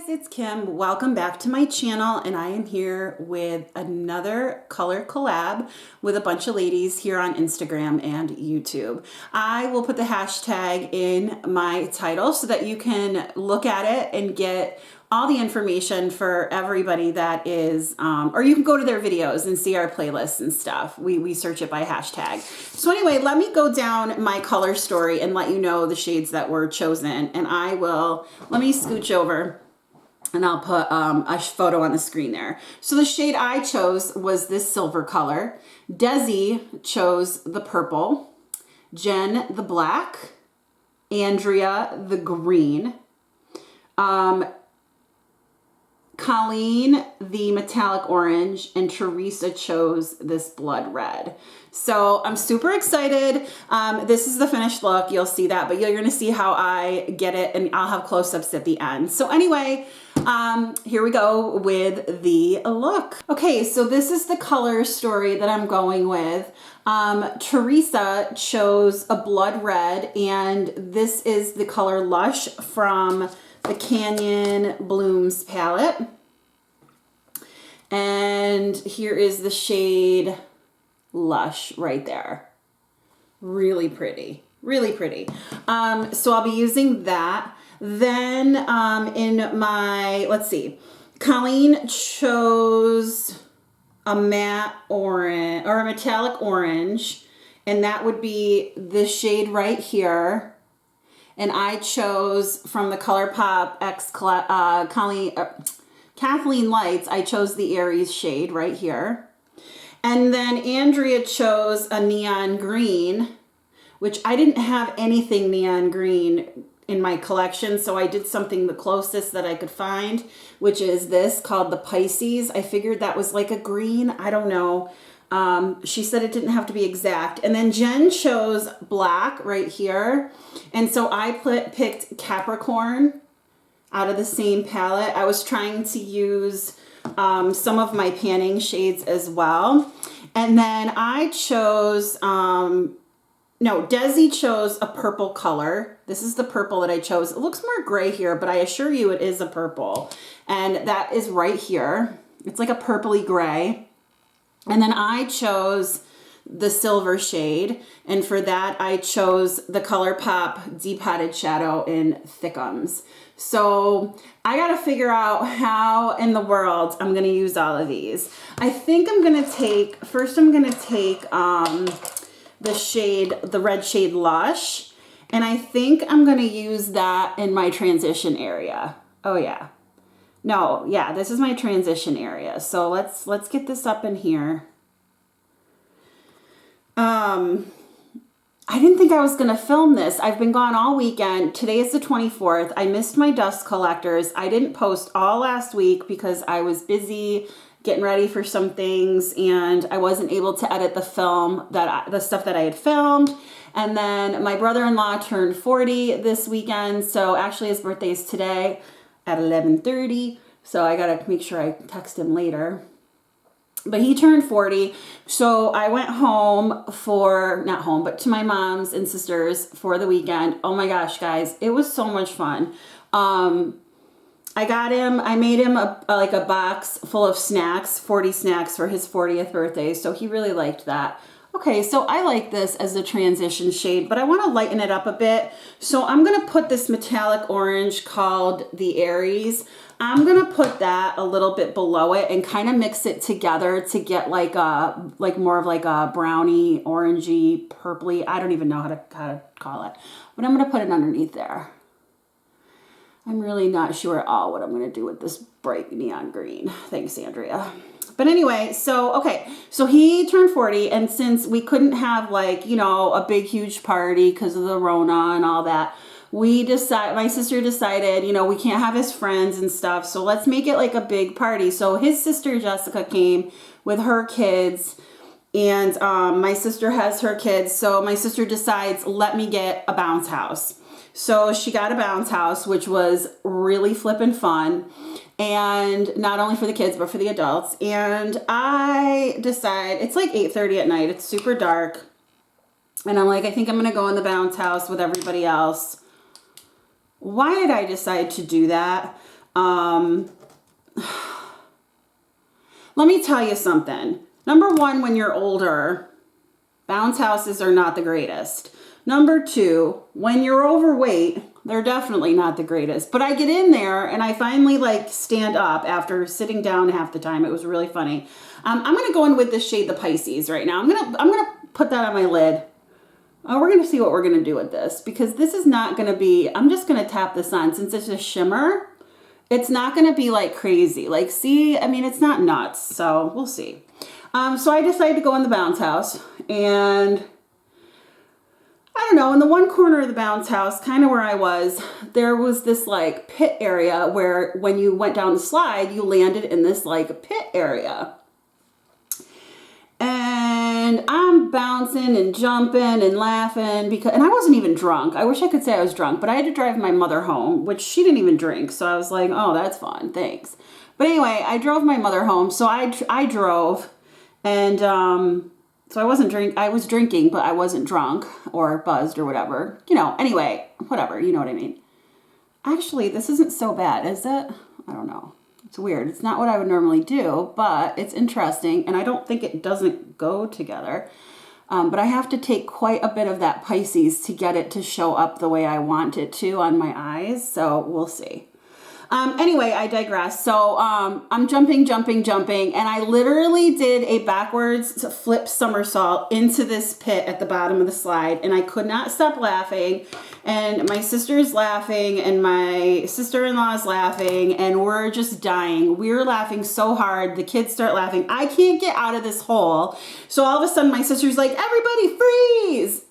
it's Kim. Welcome back to my channel, and I am here with another color collab with a bunch of ladies here on Instagram and YouTube. I will put the hashtag in my title so that you can look at it and get all the information for everybody that is, or you can go to their videos and see our playlists and stuff. We search it by hashtag. So anyway, let me go down my color story and let you know the shades that were chosen. And let me scooch over and I'll put a photo on the screen there. So the shade I chose was this silver color. Desi chose the purple, Jen the black, Andrea the green, Colleen the metallic orange, and Teresa chose this blood red. So I'm super excited. This is the finished look. You'll see that, but you're going to see how I get it, and I'll have close-ups at the end. So anyway, here we go with the look. Okay, so this is the color story that I'm going with. Teresa chose a blood red, and this is the color Lush from the Canyon Blooms palette. And here is the shade Lush right there. Really pretty, really pretty. So I'll be using that. Then in my, let's see, Colleen chose a matte orange or a metallic orange, and that would be this shade right here. And I chose from the ColourPop Kathleen Lights, I chose the Aries shade right here. And then Andrea chose a neon green, which I didn't have anything neon green in my collection, so I did something the closest that I could find, which is this called the Pisces. I figured that was like a green, I don't know. She said it didn't have to be exact. And then Jen chose black right here. And so I picked Capricorn out of the same palette. I was trying to use some of my panning shades as well. And then I chose, Desi chose a purple color. This is the purple that I chose. It looks more gray here, but I assure you it is a purple. And that is right here. It's like a purpley gray. And then I chose the silver shade, and for that I chose the ColourPop Depotted Shadow in Thickums. So I gotta figure out how in the world I'm gonna use all of these. I think I'm gonna take the red shade Lush, and I think I'm gonna use that in my transition area. Oh yeah. No, yeah, this is my transition area. So let's get this up in here. I didn't think I was going to film this. I've been gone all weekend. Today is the 24th. I missed my dust collectors. I didn't post all last week because I was busy getting ready for some things, and I wasn't able to edit the stuff that I had filmed. And then my brother-in-law turned 40 this weekend. So actually his birthday is today at 11:30, so I gotta make sure I text him later. But he turned 40, so I went to my mom's and sister's for the weekend. Oh my gosh, guys, it was so much fun. I made him a box full of snacks, 40 snacks for his 40th birthday, so he really liked that. Okay, so I like this as a transition shade, but I want to lighten it up a bit. So I'm going to put this metallic orange called the Aries. I'm going to put that a little bit below it and kind of mix it together to get more of a brownie, orangey, purpley. I don't even know how to call it, but I'm going to put it underneath there. I'm really not sure at all what I'm going to do with this bright neon green. Thanks, Andrea. But anyway, so he turned 40, and since we couldn't have a big huge party because of the Rona and all that, my sister decided, we can't have his friends and stuff, so let's make it like a big party. So his sister Jessica came with her kids, and my sister has her kids, so my sister decides, let me get a bounce house. So she got a bounce house, which was really flippin' fun. And not only for the kids, but for the adults. And I decide, it's like 8:30 at night. It's super dark. And I'm like, I think I'm going to go in the bounce house with everybody else. Why did I decide to do that? Let me tell you something. Number one, when you're older, bounce houses are not the greatest. Number two, when you're overweight, they're definitely not the greatest. But I get in there and I finally like stand up after sitting down half the time. It was really funny. I'm gonna go in with this shade, the Pisces, right now. I'm gonna put that on my lid. We're gonna see what we're gonna do with this, because this is not gonna be. I'm just gonna tap this on since it's a shimmer. It's not gonna be like crazy. Like, see, I mean, it's not nuts. So we'll see. So I decided to go in the bounce house, and I don't know, in the one corner of the bounce house, kind of where I was, there was this like pit area where when you went down the slide, you landed in this like pit area. And I'm bouncing and jumping and laughing and I wasn't even drunk. I wish I could say I was drunk, but I had to drive my mother home, which she didn't even drink. So I was like, oh, that's fun. Thanks. But anyway, I drove my mother home. So I drove, and so I was drinking, but I wasn't drunk or buzzed or whatever. You know, anyway, whatever, you know what I mean. Actually, this isn't so bad, is it? I don't know. It's weird. It's not what I would normally do, but it's interesting, and I don't think it doesn't go together. But I have to take quite a bit of that Pisces to get it to show up the way I want it to on my eyes, so we'll see. Anyway, I digress. So I'm jumping, and I literally did a backwards flip somersault into this pit at the bottom of the slide, and I could not stop laughing, and my sister's laughing, and my sister-in-law's laughing, and we're just dying. We're laughing so hard. The kids start laughing. I can't get out of this hole. So all of a sudden, my sister's like, everybody freeze!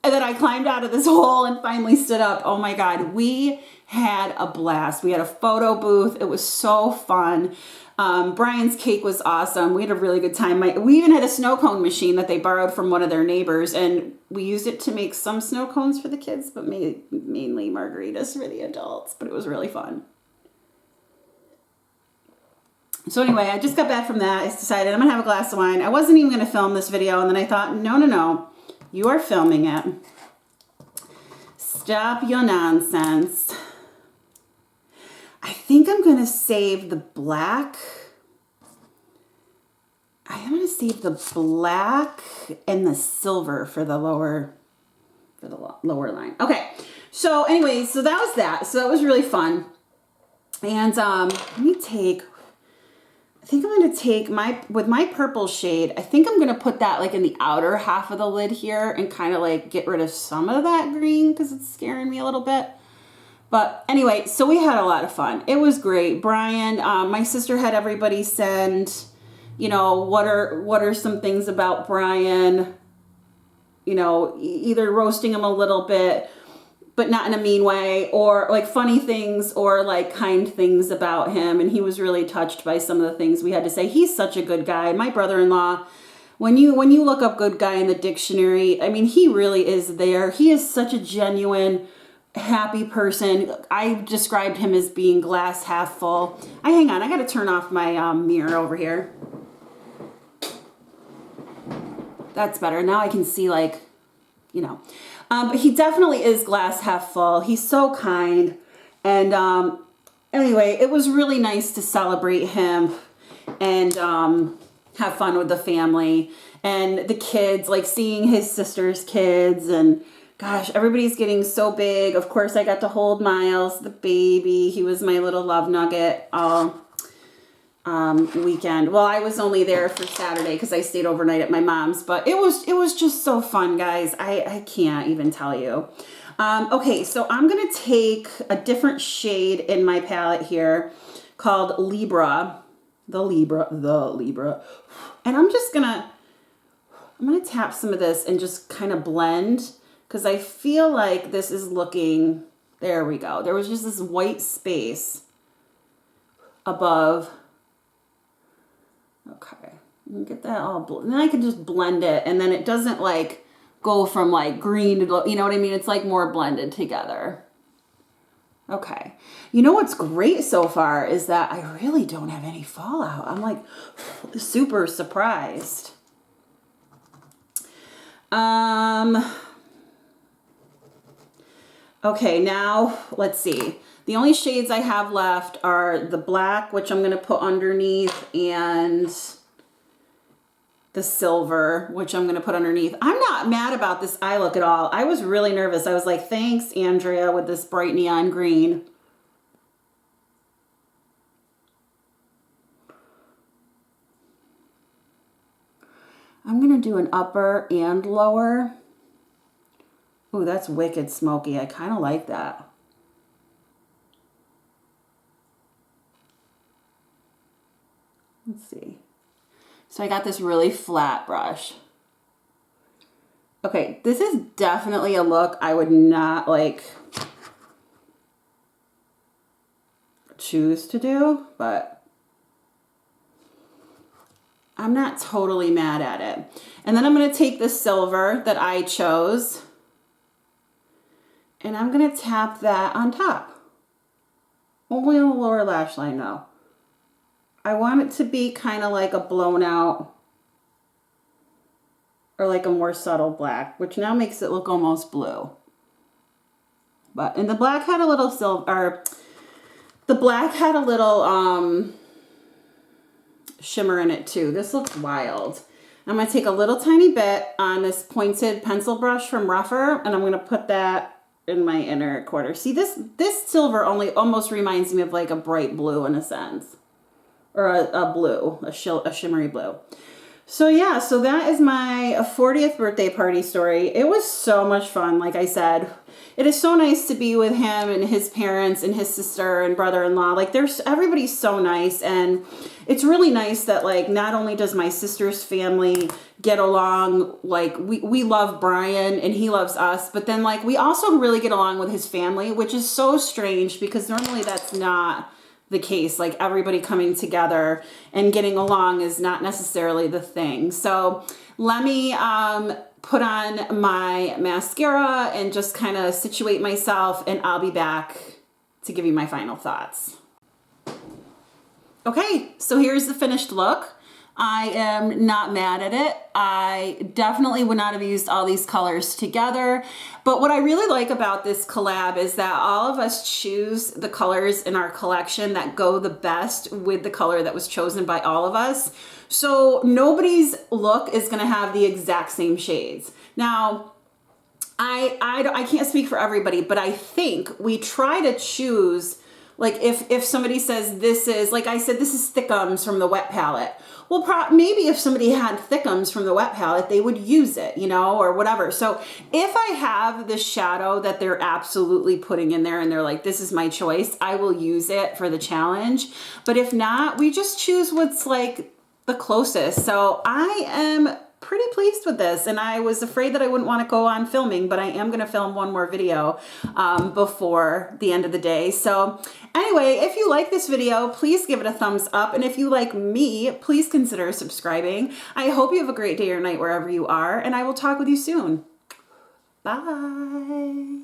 And then I climbed out of this hole and finally stood up. Oh my God, we had a blast. We had a photo booth. It was so fun. Brian's cake was awesome. We had a really good time. We even had a snow cone machine that they borrowed from one of their neighbors, and we used it to make some snow cones for the kids, but mainly margaritas for the adults, but it was really fun. So anyway, I just got back from that. I decided I'm gonna have a glass of wine. I wasn't even gonna film this video, and then I thought, no. You are filming it. Stop your nonsense. I think I'm going to save the black. I'm going to save the black and the silver for the lower line. Okay. So anyway, so that was that. So that was really fun. And let me take, I think I'm going to take with my purple shade, I think I'm going to put that like in the outer half of the lid here and kind of like get rid of some of that green because it's scaring me a little bit. But anyway, so we had a lot of fun. It was great. Brian, my sister had everybody send, you know, what are some things about Brian, you know, either roasting him a little bit, but not in a mean way, or like funny things or like kind things about him. And he was really touched by some of the things we had to say. He's such a good guy. My brother-in-law, when you look up good guy in the dictionary, I mean, he really is there. He is such a genuine, happy person. I described him as being glass half full. Hang on, I got to turn off my mirror over here. That's better. Now I can see, like, you know. But he definitely is glass half full. He's so kind. And anyway, it was really nice to celebrate him and have fun with the family and the kids, like seeing his sister's kids. And gosh, everybody's getting so big. Of course, I got to hold Miles, the baby. He was my little love nugget all weekend. Well, I was only there for Saturday because I stayed overnight at my mom's, but it was just so fun, guys. I can't even tell you. Okay, so I'm going to take a different shade in my palette here called Libra. The Libra. And I'm going to tap some of this and just kind of blend because I feel like this is looking, there we go. There was just this white space above. Okay, get that all, and then I can just blend it, and then it doesn't like go from like green to, you know what I mean? It's like more blended together. Okay, you know what's great so far is that I really don't have any fallout. I'm like super surprised. Okay, now let's see. The only shades I have left are the black, which I'm going to put underneath, and the silver, which I'm going to put underneath. I'm not mad about this eye look at all. I was really nervous. I was like, thanks, Andrea, with this bright neon green. I'm going to do an upper and lower. Ooh, that's wicked smoky. I kind of like that. Let's see. So I got this really flat brush. Okay, this is definitely a look I would not like choose to do, but I'm not totally mad at it. And then I'm going to take the silver that I chose and I'm going to tap that on top. Only on the lower lash line though. I want it to be kind of like a blown out or like a more subtle black, which now makes it look almost blue. But, and the black had a little silver, or the black had a little shimmer in it too. This looks wild. I'm going to take a little tiny bit on this pointed pencil brush from Rougher, and I'm going to put that in my inner quarter. See, this silver only almost reminds me of like a bright blue in a sense. Or a blue, a shimmery blue. So yeah, so that is my 40th birthday party story. It was so much fun, like I said. It is so nice to be with him and his parents and his sister and brother-in-law. Like everybody's so nice, and it's really nice that like not only does my sister's family get along, like we love Brian and he loves us, but then like we also really get along with his family, which is so strange because normally that's not the case. Like everybody coming together and getting along is not necessarily the thing. So let me put on my mascara and just kind of situate myself, and I'll be back to give you my final thoughts. Okay, so here's the finished look. I am not mad at it. I definitely would not have used all these colors together. But what I really like about this collab is that all of us choose the colors in our collection that go the best with the color that was chosen by all of us. So nobody's look is gonna have the exact same shades. Now, I can't speak for everybody, but I think we try to choose, like if somebody says this is, like I said, this is Thickums from the Wet Palette. Well, maybe if somebody had Thickums from the Wet Palette, they would use it, you know, or whatever. So if I have the shadow that they're absolutely putting in there and they're like, this is my choice, I will use it for the challenge. But if not, we just choose what's like the closest. So I am pretty pleased with this, and I was afraid that I wouldn't want to go on filming, but I am going to film one more video before the end of the day. So anyway, if you like this video, please give it a thumbs up, and if you like me, please consider subscribing. I hope you have a great day or night wherever you are, and I will talk with you soon. Bye.